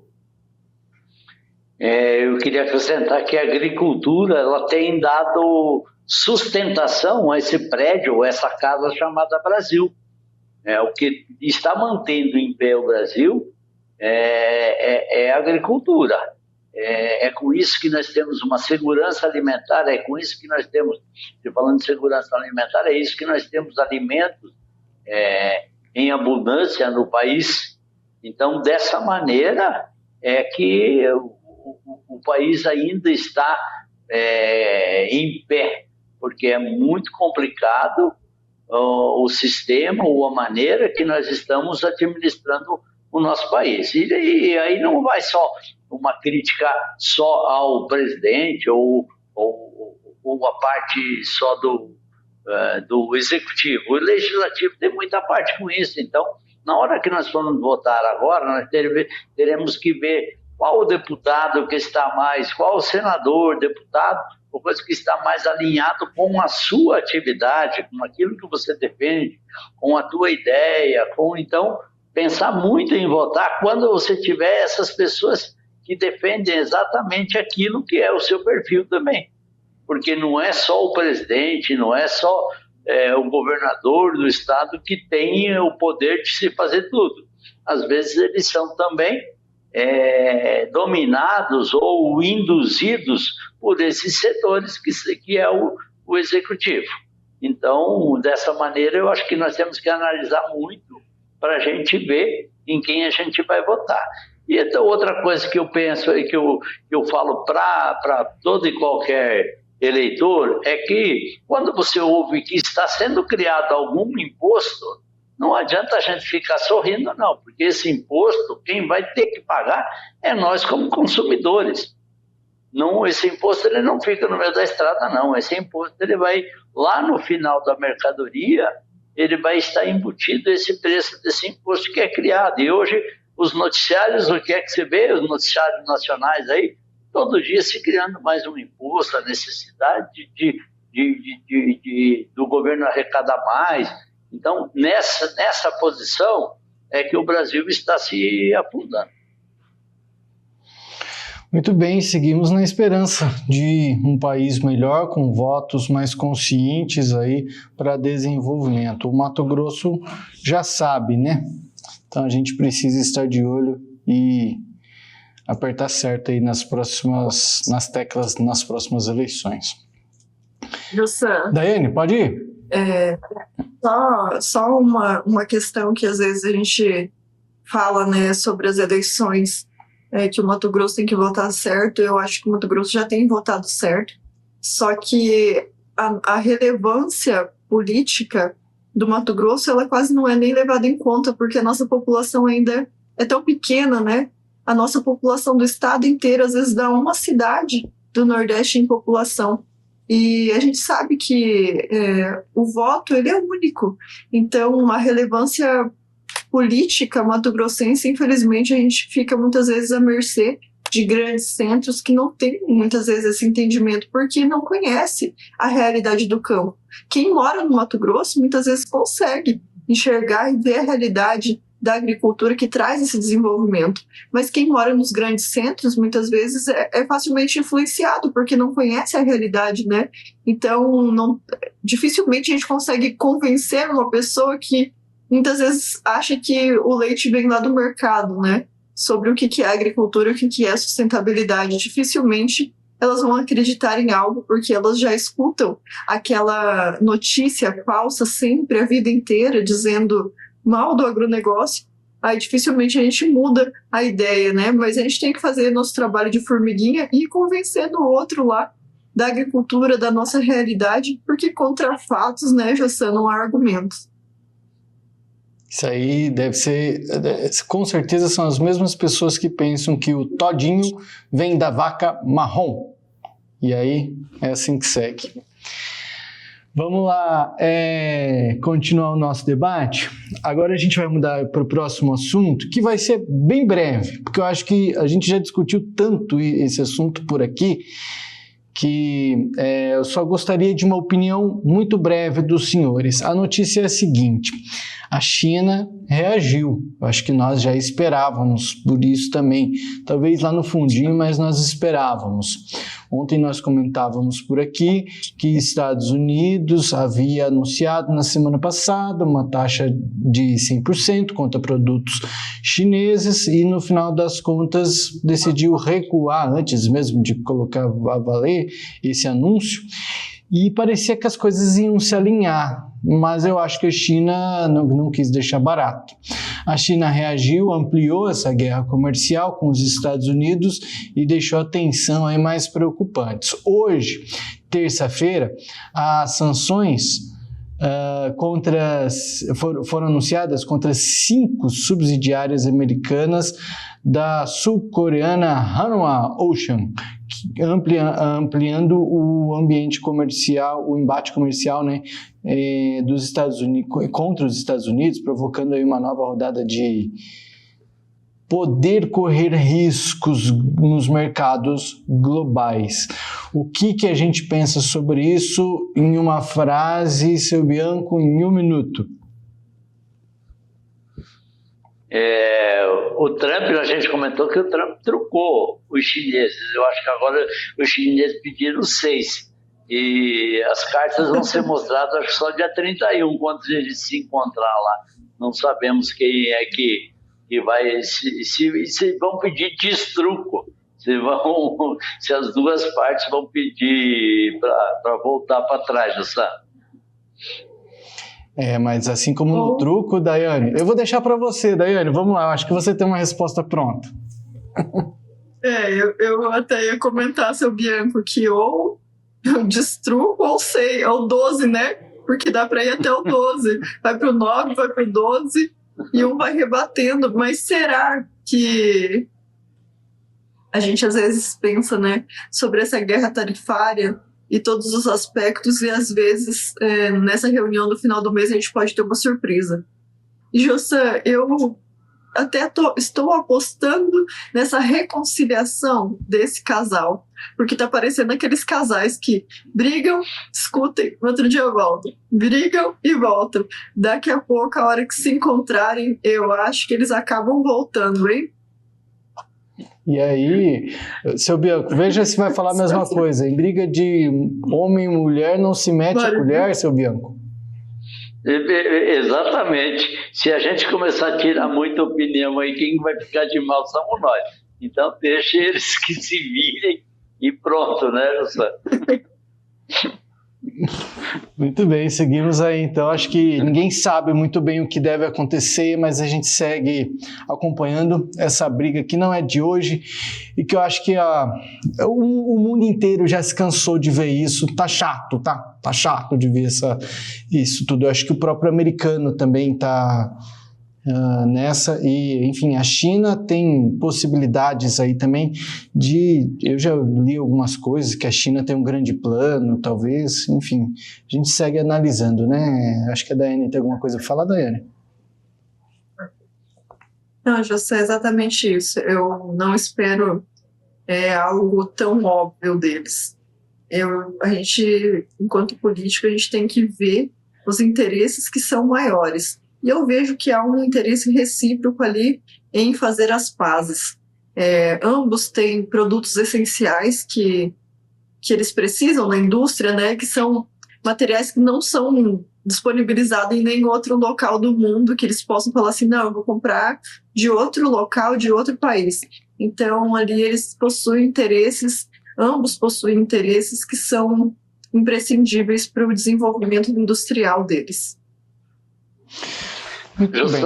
Eu queria acrescentar que a agricultura ela tem dado sustentação a esse prédio, essa casa chamada Brasil. O que está mantendo em pé o Brasil é a agricultura. É com isso que nós temos uma segurança alimentar, é com isso que nós temos, falando de segurança alimentar, é isso que nós temos alimentos em abundância no país. Então, dessa maneira, é que o país ainda está em pé, porque é muito complicado o sistema ou a maneira que nós estamos administrando o nosso país. E aí não vai só uma crítica só ao presidente ou a parte só do executivo. O legislativo tem muita parte com isso. Então, na hora que nós formos votar agora, nós teremos que ver qual o deputado que está mais, qual o senador, deputado, ou coisa que está mais alinhado com a sua atividade, com aquilo que você defende, com a tua ideia, então, pensar muito em votar quando você tiver essas pessoas que defendem exatamente aquilo que é o seu perfil também. Porque não é só o presidente, não é só o governador do estado que tem o poder de se fazer tudo. Às vezes eles são também dominados ou induzidos por esses setores que é o executivo. Então, dessa maneira, eu acho que nós temos que analisar muito para a gente ver em quem a gente vai votar. E então, outra coisa que eu penso e que eu falo para todo e qualquer eleitor é que quando você ouve que está sendo criado algum imposto, não adianta a gente ficar sorrindo, não, porque esse imposto, quem vai ter que pagar é nós como consumidores. Não, esse imposto ele não fica no meio da estrada, não. Esse imposto ele vai lá no final da mercadoria, ele vai estar embutido esse preço desse imposto que é criado. E hoje os noticiários, o que é que você vê? Os noticiários nacionais aí, todo dia se criando mais um imposto, a necessidade do governo arrecadar mais. Então, nessa posição é que o Brasil está se afundando. Muito bem, seguimos na esperança de um país melhor, com votos mais conscientes aí para desenvolvimento. O Mato Grosso já sabe, né? Então a gente precisa estar de olho e apertar certo aí nas teclas nas próximas eleições. Jussan, Daiane, pode ir? Só uma questão que às vezes a gente fala, né, sobre as eleições, que o Mato Grosso tem que votar certo. Eu acho que o Mato Grosso já tem votado certo, só que a relevância política do Mato Grosso ela quase não é nem levada em conta, porque a nossa população ainda é tão pequena, né? A nossa população do estado inteiro às vezes dá uma cidade do Nordeste em população. E a gente sabe que o voto ele é único, então a relevância política mato-grossense, infelizmente, a gente fica muitas vezes à mercê de grandes centros que não têm muitas vezes esse entendimento, porque não conhece a realidade do campo. Quem mora no Mato Grosso muitas vezes consegue enxergar e ver a realidade da agricultura que traz esse desenvolvimento, mas quem mora nos grandes centros muitas vezes é facilmente influenciado porque não conhece a realidade, né? Então dificilmente a gente consegue convencer uma pessoa que muitas vezes acha que o leite vem lá do mercado, né? Sobre o que é agricultura, o que é sustentabilidade. Dificilmente elas vão acreditar em algo porque elas já escutam aquela notícia falsa sempre a vida inteira dizendo mal do agronegócio. Aí dificilmente a gente muda a ideia, né? Mas a gente tem que fazer nosso trabalho de formiguinha e ir convencendo o outro lá da agricultura, da nossa realidade, porque contra fatos, né, Jussan, não há argumentos. Isso aí deve ser, com certeza são as mesmas pessoas que pensam que o todinho vem da vaca marrom. E aí é assim que segue. Vamos lá, continuar o nosso debate. Agora a gente vai mudar para o próximo assunto, que vai ser bem breve, porque eu acho que a gente já discutiu tanto esse assunto por aqui, que eu só gostaria de uma opinião muito breve dos senhores. A notícia é a seguinte: a China reagiu. Eu acho que nós já esperávamos por isso também. Talvez lá no fundinho, mas nós esperávamos. Ontem nós comentávamos por aqui que Estados Unidos havia anunciado na semana passada uma taxa de 100% contra produtos chineses e no final das contas decidiu recuar antes mesmo de colocar a valer esse anúncio. E parecia que as coisas iam se alinhar, mas eu acho que a China não quis deixar barato. A China reagiu, ampliou essa guerra comercial com os Estados Unidos e deixou a tensão aí mais preocupantes. Hoje, terça-feira, as sanções foram anunciadas contra 5 subsidiárias americanas da sul-coreana Hanwha Ocean, ampliando o ambiente comercial, o embate comercial, né, dos Estados Unidos contra os Estados Unidos, provocando aí uma nova rodada de poder correr riscos nos mercados globais. O que a gente pensa sobre isso em uma frase, seu Bianco, em 1 minuto? O Trump, a gente comentou que o Trump trucou os chineses. Eu acho que agora os chineses pediram 6. E as cartas vão ser mostradas acho que só dia 31, quando eles se encontrar lá. Não sabemos quem é que vai, se vão pedir destruco, se as duas partes vão pedir para voltar para trás, não sabe? Mas assim como no truco, Daiane, eu vou deixar para você, Daiane, vamos lá, eu acho que você tem uma resposta pronta. Eu até ia comentar, seu Bianco, que ou eu destruo ou sei, ou 12, né? Porque dá para ir até o 12. Vai para o 9, vai para o 12 e um vai rebatendo. Mas será que a gente às vezes pensa, né, sobre essa guerra tarifária e todos os aspectos e às vezes nessa reunião do final do mês a gente pode ter uma surpresa. E Jossã, eu até estou apostando nessa reconciliação desse casal, porque tá parecendo aqueles casais que brigam, discutem, no outro dia voltam, brigam e voltam. Daqui a pouco, a hora que se encontrarem, eu acho que eles acabam voltando, hein? E aí, seu Bianco, veja se vai falar a mesma coisa. Em briga de homem e mulher não se mete a colher, seu Bianco? Exatamente. Se a gente começar a tirar muita opinião aí, quem vai ficar de mal somos nós. Então deixa eles que se virem e pronto, né, José? Muito bem, seguimos aí então. Acho que ninguém sabe muito bem o que deve acontecer, mas a gente segue acompanhando essa briga que não é de hoje e que eu acho que o mundo inteiro já se cansou de ver isso. Tá chato, tá chato de ver isso tudo. Eu acho que o próprio americano também tá nessa, e enfim, a China tem possibilidades aí também eu já li algumas coisas que a China tem um grande plano, talvez, enfim, a gente segue analisando, né? Acho que a Daiane tem alguma coisa para falar, Daiane? Não, José, é exatamente isso. Eu não espero algo tão óbvio deles. A gente, enquanto político, a gente tem que ver os interesses que são maiores. E eu vejo que há um interesse recíproco ali em fazer as pazes. Ambos têm produtos essenciais que eles precisam na indústria, né, que são materiais que não são disponibilizados em nenhum outro local do mundo, que eles possam falar assim, não, eu vou comprar de outro local, de outro país. Então, ali eles ambos possuem interesses que são imprescindíveis para o desenvolvimento industrial deles. José,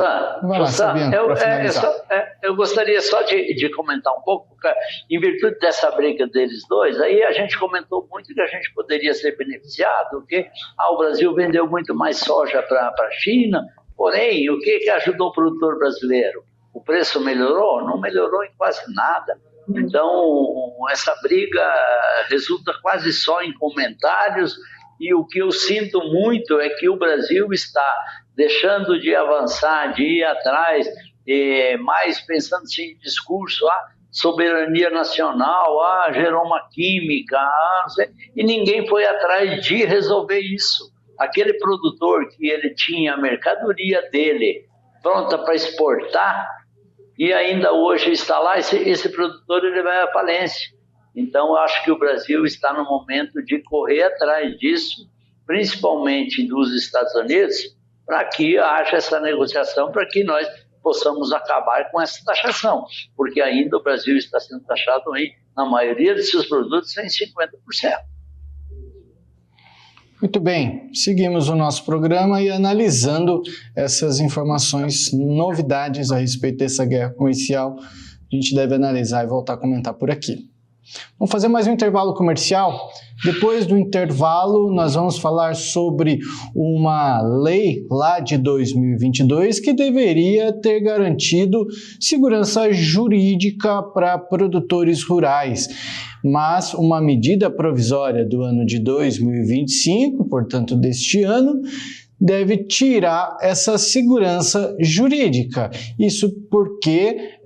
eu gostaria só de comentar um pouco, porque em virtude dessa briga deles dois, aí a gente comentou muito que a gente poderia ser beneficiado, que o Brasil vendeu muito mais soja para a China, porém, o que ajudou o produtor brasileiro? O preço melhorou? Não melhorou em quase nada. Então, essa briga resulta quase só em comentários E o que eu sinto muito é que o Brasil está deixando de avançar, de ir atrás, mais pensando em discurso, soberania nacional, gerou uma química, não sei, e ninguém foi atrás de resolver isso. Aquele produtor que ele tinha a mercadoria dele pronta para exportar e ainda hoje está lá, esse produtor ele vai à falência. Então, eu acho que o Brasil está no momento de correr atrás disso, principalmente dos Estados Unidos, para que haja essa negociação, para que nós possamos acabar com essa taxação, porque ainda o Brasil está sendo taxado aí, na maioria de seus produtos, em 50%. Muito bem, seguimos o nosso programa e analisando essas informações, novidades a respeito dessa guerra comercial, a gente deve analisar e voltar a comentar por aqui. Vamos fazer mais um intervalo comercial. Depois do intervalo, nós vamos falar sobre uma lei lá de 2022 que deveria ter garantido segurança jurídica para produtores rurais. Mas uma medida provisória do ano de 2025, portanto deste ano, deve tirar essa segurança jurídica. Isso porque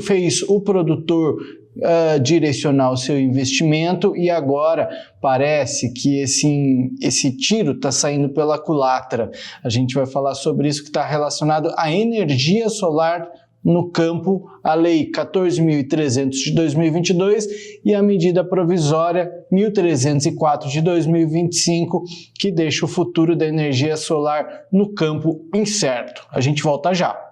fez o produtor direcionar o seu investimento e agora parece que esse tiro está saindo pela culatra. A gente vai falar sobre isso que está relacionado à energia solar no campo, a Lei 14.300 de 2022 e a medida provisória 1.304 de 2025, que deixa o futuro da energia solar no campo incerto. A gente volta já.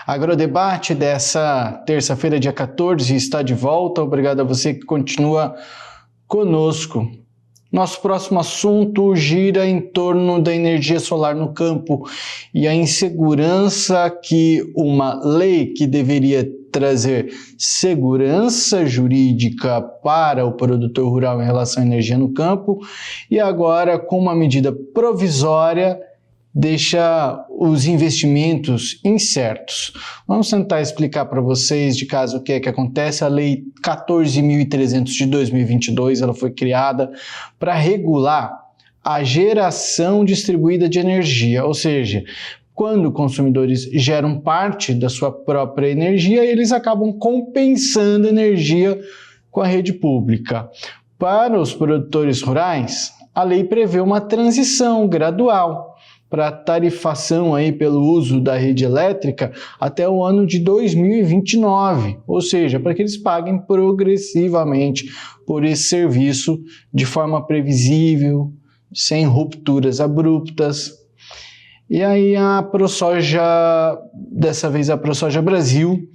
Agrodebate dessa terça-feira, dia 14, está de volta. Obrigado a você que continua conosco. Nosso próximo assunto gira em torno da energia solar no campo e a insegurança que uma lei que deveria trazer segurança jurídica para o produtor rural em relação à energia no campo e agora com uma medida provisória deixa os investimentos incertos. Vamos tentar explicar para vocês de caso o que é que acontece. A Lei 14.300 de 2022, ela foi criada para regular a geração distribuída de energia, ou seja, quando consumidores geram parte da sua própria energia, eles acabam compensando energia com a rede pública. Para os produtores rurais, a lei prevê uma transição gradual para tarifação aí pelo uso da rede elétrica até o ano de 2029, ou seja, para que eles paguem progressivamente por esse serviço de forma previsível, sem rupturas abruptas. E aí a ProSoja, dessa vez a ProSoja Brasil,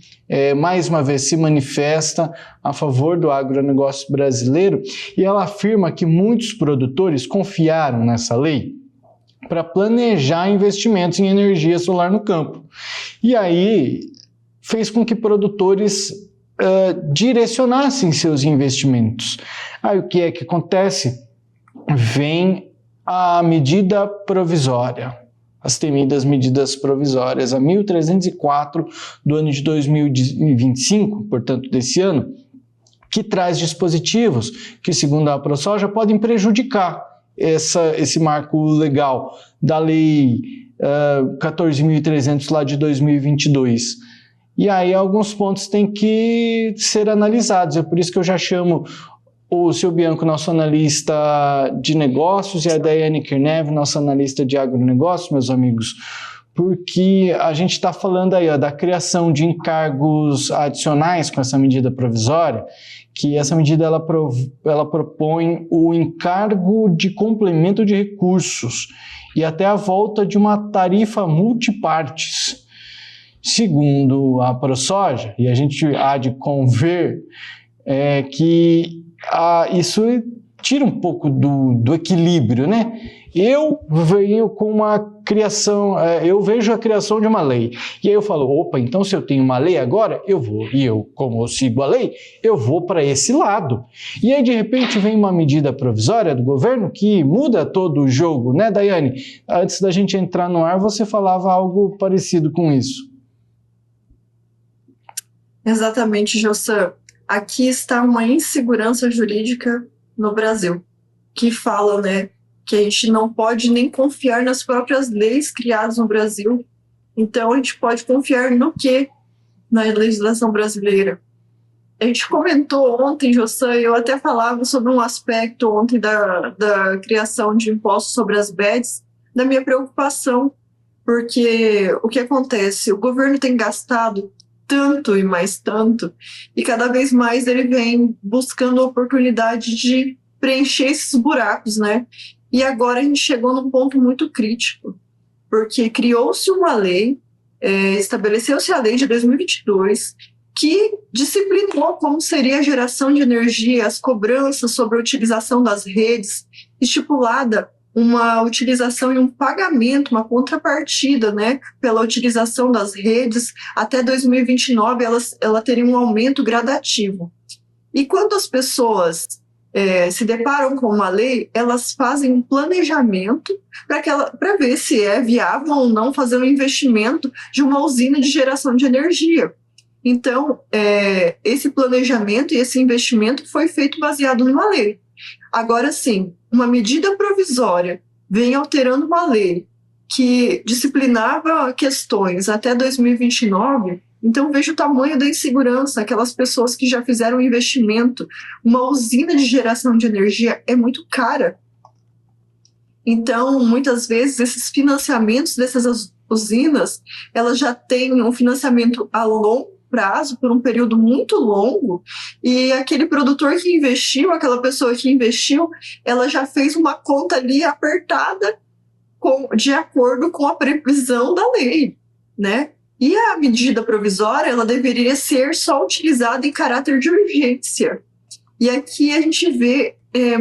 mais uma vez se manifesta a favor do agronegócio brasileiro e ela afirma que muitos produtores confiaram nessa lei para planejar investimentos em energia solar no campo. E aí fez com que produtores direcionassem seus investimentos. Aí o que é que acontece? Vem a medida provisória, as temidas medidas provisórias, a 1.304 do ano de 2025, portanto desse ano, que traz dispositivos que, segundo a ProSoja, podem prejudicar esse marco legal da Lei 14.300 lá de 2022. E aí alguns pontos têm que ser analisados, é por isso que eu já chamo o seu Bianco, nosso analista de negócios, e a Daiane Kirnev, nossa analista de agronegócios, meus amigos, porque a gente está falando aí da criação de encargos adicionais com essa medida provisória, que essa medida ela propõe o encargo de complemento de recursos e até a volta de uma tarifa multipartes. Segundo a ProSoja, e a gente há de conver, que isso tira um pouco do equilíbrio, né? eu venho com uma criação, eu vejo a criação de uma lei. E aí eu falo, opa, então se eu tenho uma lei agora, eu vou. E eu, como eu sigo a lei, eu vou para esse lado. E aí, de repente, vem uma medida provisória do governo que muda todo o jogo, né, Daiane? Antes da gente entrar no ar, você falava algo parecido com isso. Exatamente, Jossam. Aqui está uma insegurança jurídica no Brasil, que fala, né, que a gente não pode nem confiar nas próprias leis criadas no Brasil. Então, a gente pode confiar no quê? Na legislação brasileira. A gente comentou ontem, Jossam, eu até falava sobre um aspecto ontem da criação de impostos sobre as bets, da minha preocupação, porque o que acontece? O governo tem gastado tanto e mais tanto, e cada vez mais ele vem buscando a oportunidade de preencher esses buracos, né? E agora a gente chegou num ponto muito crítico, porque criou-se uma lei, estabeleceu-se a lei de 2022, que disciplinou como seria a geração de energia, as cobranças sobre a utilização das redes, estipulada uma utilização e um pagamento, uma contrapartida, né, pela utilização das redes. Até 2029 ela teria um aumento gradativo. E quando as pessoas se deparam com uma lei, elas fazem um planejamento para ver se é viável ou não fazer um investimento de uma usina de geração de energia. Então, esse planejamento e esse investimento foi feito baseado numa lei. Agora, sim, uma medida provisória vem alterando uma lei que disciplinava questões até 2029, então veja o tamanho da insegurança. Aquelas pessoas que já fizeram um investimento, uma usina de geração de energia é muito cara. Então, muitas vezes, esses financiamentos dessas usinas, elas já têm um financiamento a longo prazo, por um período muito longo, e aquele produtor que investiu, aquela pessoa que investiu, ela já fez uma conta ali apertada de acordo com a previsão da lei, né? E a medida provisória, ela deveria ser só utilizada em caráter de urgência. E aqui a gente vê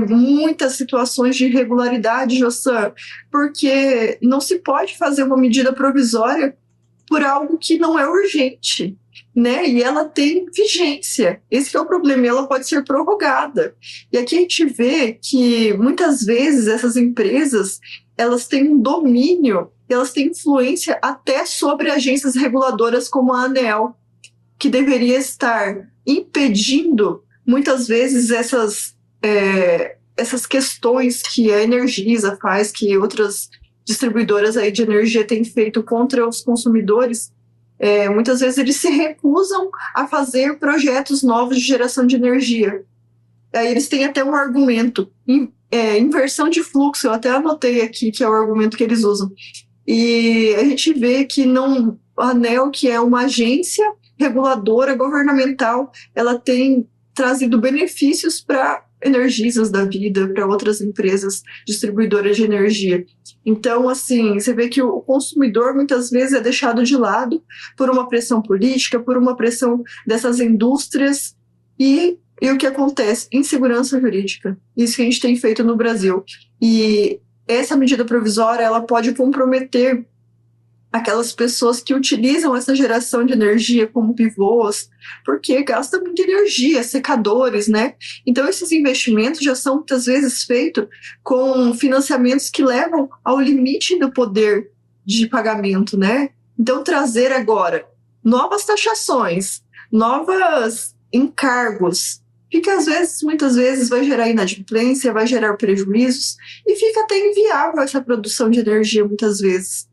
muitas situações de irregularidade, Jossam, porque não se pode fazer uma medida provisória por algo que não é urgente, né? E ela tem vigência. Esse é o problema, ela pode ser prorrogada. E aqui a gente vê que muitas vezes essas empresas, elas têm um domínio, elas têm influência até sobre agências reguladoras como a ANEEL, que deveria estar impedindo muitas vezes essas questões que a Energisa faz, que outras distribuidoras aí de energia têm feito contra os consumidores. Muitas vezes eles se recusam a fazer projetos novos de geração de energia. Aí eles têm até um argumento, inversão de fluxo, eu até anotei aqui que é o argumento que eles usam. E a gente vê que a ANEEL, que é uma agência reguladora governamental, ela tem trazido benefícios para Energisas da vida, para outras empresas distribuidoras de energia. Então, assim, você vê que o consumidor muitas vezes é deixado de lado por uma pressão política, por uma pressão dessas indústrias, e o que acontece? Insegurança jurídica. Isso que a gente tem feito no Brasil. E essa medida provisória, ela pode comprometer aquelas pessoas que utilizam essa geração de energia como pivôs, porque gasta muita energia, secadores, né? Então, esses investimentos já são muitas vezes feitos com financiamentos que levam ao limite do poder de pagamento, né? Então, trazer agora novas taxações, novos encargos, fica muitas vezes vai gerar inadimplência, vai gerar prejuízos, e fica até inviável essa produção de energia muitas vezes.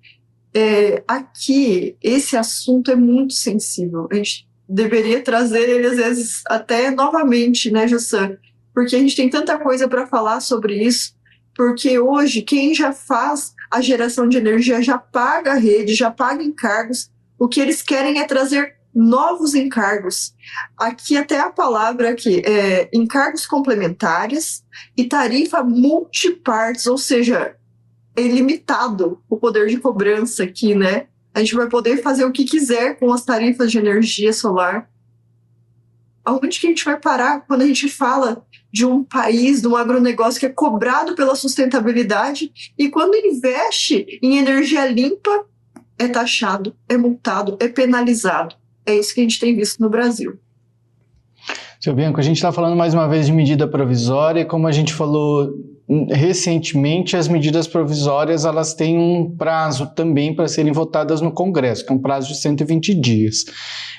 Aqui, esse assunto é muito sensível. A gente deveria trazer ele, às vezes, até novamente, né, Jossam? Porque a gente tem tanta coisa para falar sobre isso, porque hoje, quem já faz a geração de energia já paga a rede, já paga encargos. O que eles querem é trazer novos encargos. Aqui até a palavra aqui encargos complementares e tarifa multipartes, ou seja, é ilimitado o poder de cobrança aqui, né? A gente vai poder fazer o que quiser com as tarifas de energia solar. Aonde que a gente vai parar quando a gente fala de um país, de um agronegócio que é cobrado pela sustentabilidade e quando investe em energia limpa, é taxado, é multado, é penalizado. É isso que a gente tem visto no Brasil. Seu Bianco, a gente está falando mais uma vez de medida provisória, e como a gente falou recentemente, as medidas provisórias elas têm um prazo também para serem votadas no Congresso, que é um prazo de 120 dias.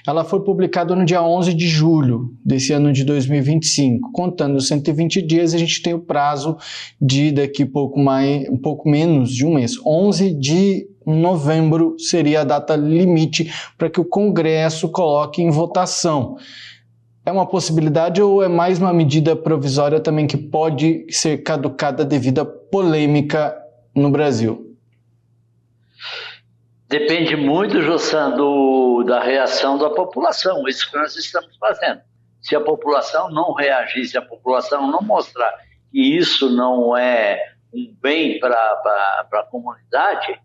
Ela foi publicada no dia 11 de julho desse ano de 2025. Contando 120 dias, a gente tem o prazo de daqui um pouco menos de um mês. 11 de novembro seria a data limite para que o Congresso coloque em votação. É uma possibilidade ou é mais uma medida provisória também que pode ser caducada devido à polêmica no Brasil? Depende muito, Jossan, da reação da população. Isso que nós estamos fazendo. Se a população não reagir, se a população não mostrar que isso não é um bem para a comunidade,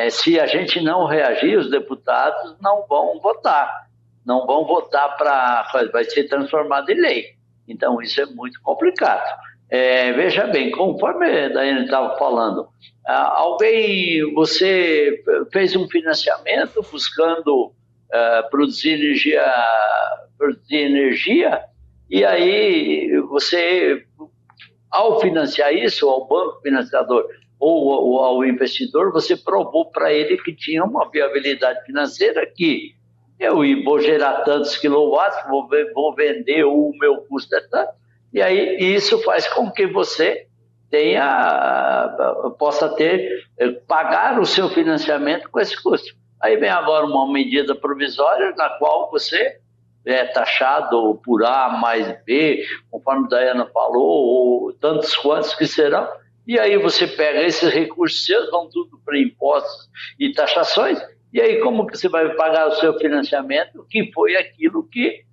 se a gente não reagir, os deputados não vão votar. Não vão votar vai ser transformado em lei. Então, isso é muito complicado. Veja bem, conforme a Daiane estava falando, você fez um financiamento buscando produzir energia, e aí você, ao financiar isso, ao banco financiador ou ao investidor, você provou para ele que tinha uma viabilidade financeira que eu vou gerar tantos quilowatts, vou vender, o meu custo é tanto. E aí isso faz com que você possa pagar o seu financiamento com esse custo. Aí vem agora uma medida provisória na qual você é taxado por A mais B, conforme a Daiane falou, ou tantos quantos que serão. E aí você pega esses recursos seus, vão tudo para impostos e taxações. E aí, como que você vai pagar o seu financiamento, que foi aquilo que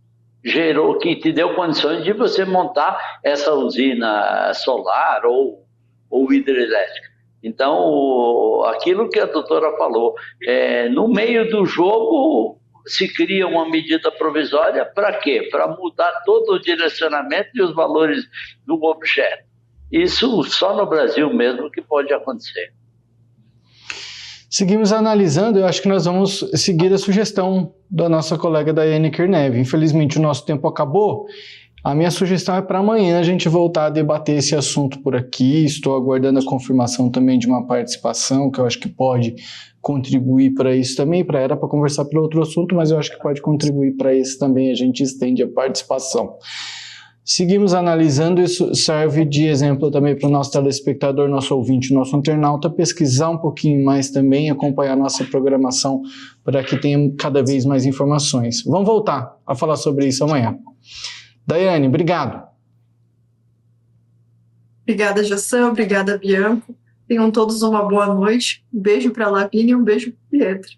gerou, que te deu condições de você montar essa usina solar ou hidrelétrica? Então, aquilo que a doutora falou, no meio do jogo se cria uma medida provisória para quê? Para mudar todo o direcionamento e os valores do objeto. Isso só no Brasil mesmo que pode acontecer. Seguimos analisando, eu acho que nós vamos seguir a sugestão da nossa colega Daiane Kirnev. Infelizmente o nosso tempo acabou. A minha sugestão é para amanhã a gente voltar a debater esse assunto por aqui. Estou aguardando a confirmação também de uma participação que eu acho que pode contribuir para isso também. Era para conversar pelo outro assunto, mas eu acho que pode contribuir para esse também. A gente estende a participação. Seguimos analisando, isso serve de exemplo também para o nosso telespectador, nosso ouvinte, nosso internauta, pesquisar um pouquinho mais também, acompanhar a nossa programação para que tenha cada vez mais informações. Vamos voltar a falar sobre isso amanhã. Daiane, obrigado. Obrigada, Jassan, obrigada, Bianco. Tenham todos uma boa noite. Um beijo para a Lavínia e um beijo para o Pietro.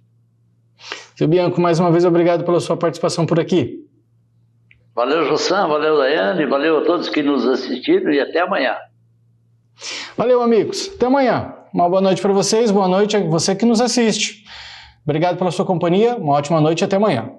Seu Bianco, mais uma vez, obrigado pela sua participação por aqui. Valeu, Jossan, valeu, Daiane, valeu a todos que nos assistiram e até amanhã. Valeu, amigos. Até amanhã. Uma boa noite para vocês, boa noite a você que nos assiste. Obrigado pela sua companhia, uma ótima noite e até amanhã.